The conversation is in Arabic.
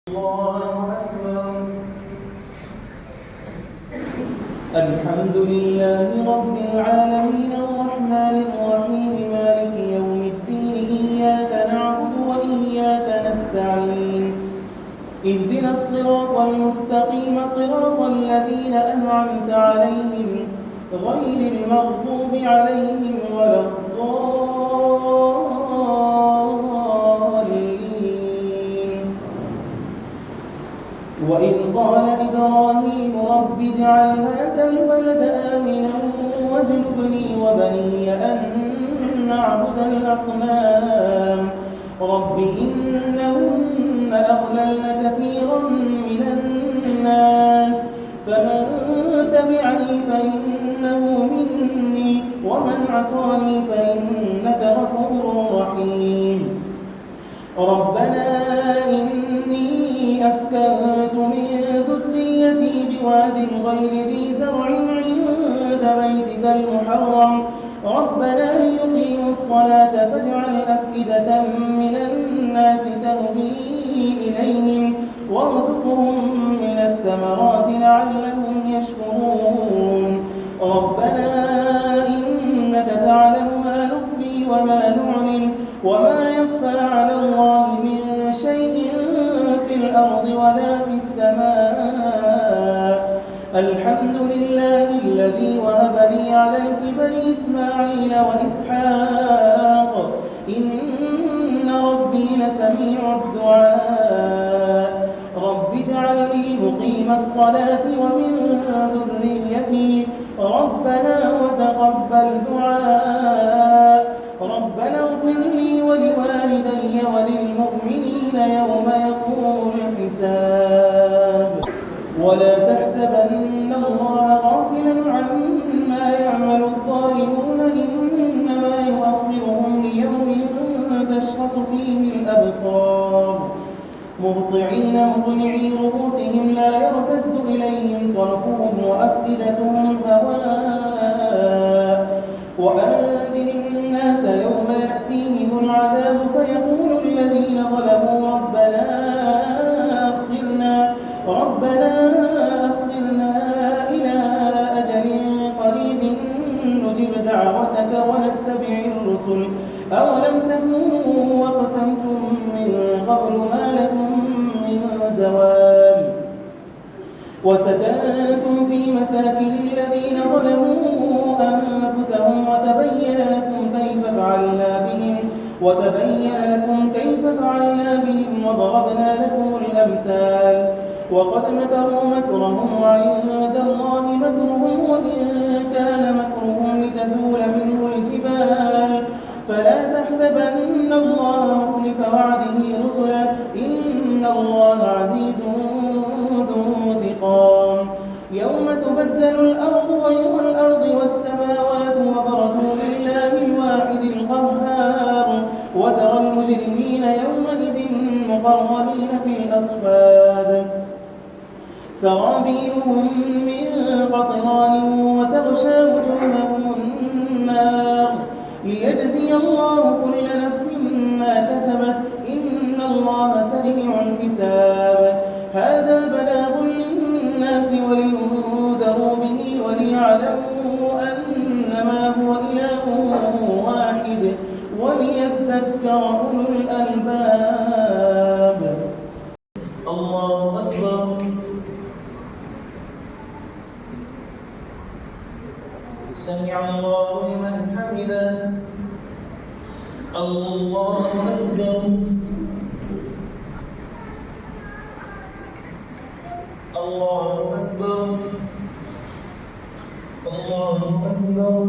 الله أكبر. الحمد لله رب العالمين الرحمن الرحيم مالك يوم الدين إياك نعبد وإياك نستعين اهدنا الصراط المستقيم صراط الذين أنعمت عليهم غير المغضوب عليهم ولا الضالين. وإذ قال إبراهيم رب اجعل هذا البلد آمنا واجنبني وبني أن نعبد الأصنام رب إنهن أضللن كثيرا من الناس فمن تبعني فإنه مني ومن عصاني فإنك غفور رحيم. ربنا إني أسكنت من ذريتي بواد غير ذي زرع عند بيتك المحرم ربنا ليقيموا الصلاة فاجعل أفئدة من الناس تهوي إليهم وارزقهم من الثمرات لعلهم يشكرون. ربنا إنك تعلم ما نخفي وما نعلن وما يخفى على الله من شيء في الأرض ولا في السماء. الحمد لله الذي وهب لي على الكبر إسماعيل وإسحاق إن ربي لسميع الدعاء. رب اجعلني مقيم الصلاة ومن ذريتي ربنا وتقبل دعاء. ربنا اغفر لي ولوالدي وللمؤمنين يوم يقوم الحساب. ولا تحسبن الله غافلا عما يعمل الظالمون إنما يؤخرهم ليوم تشخص فيه الأبصار مهطعين مقنعي رؤوسهم لا يرتد إليهم طرفهم وأفئدتهم هواء. وأنذر الناس يوم يأتيهم العذاب فيقول الذين ظلموا ربنا أخرنا إلى أجل قريب نجب دعوتك ونتبع الرسل أولم تكونوا أقسمتم من قبل ما لكم من زوال. وسكنتم في مساكن الذين ظلموا أنفسهم وتبين لكم كيف فعلنا بهم وضربنا لكم الأمثال. وقد مكروا مكرهم وعند الله مكرهم وإن كان مكرهم لتزول منه الجبال. فلا تحسبن الله مخلف وعده رسله إن الله عزيز ذو انتقام. يوم تبدل الأرض غير الأرض والسماوات وبرزوا لله الواحد القهار وترى المجرمين يومئذ مقرنين في الأصفاد سرابيلهم من قطران وتغشى وجوههم النار ليجزي الله كل نفس ما كسبت إن الله سريع الحساب. هذا بلاغ للناس ولينذروا به وليعلموا أنما هو إله واحد وليذكر أولو الألباب. الله أكبر. سمع الله لمن حمده. الله أكبر. الله أكبر. الله أكبر.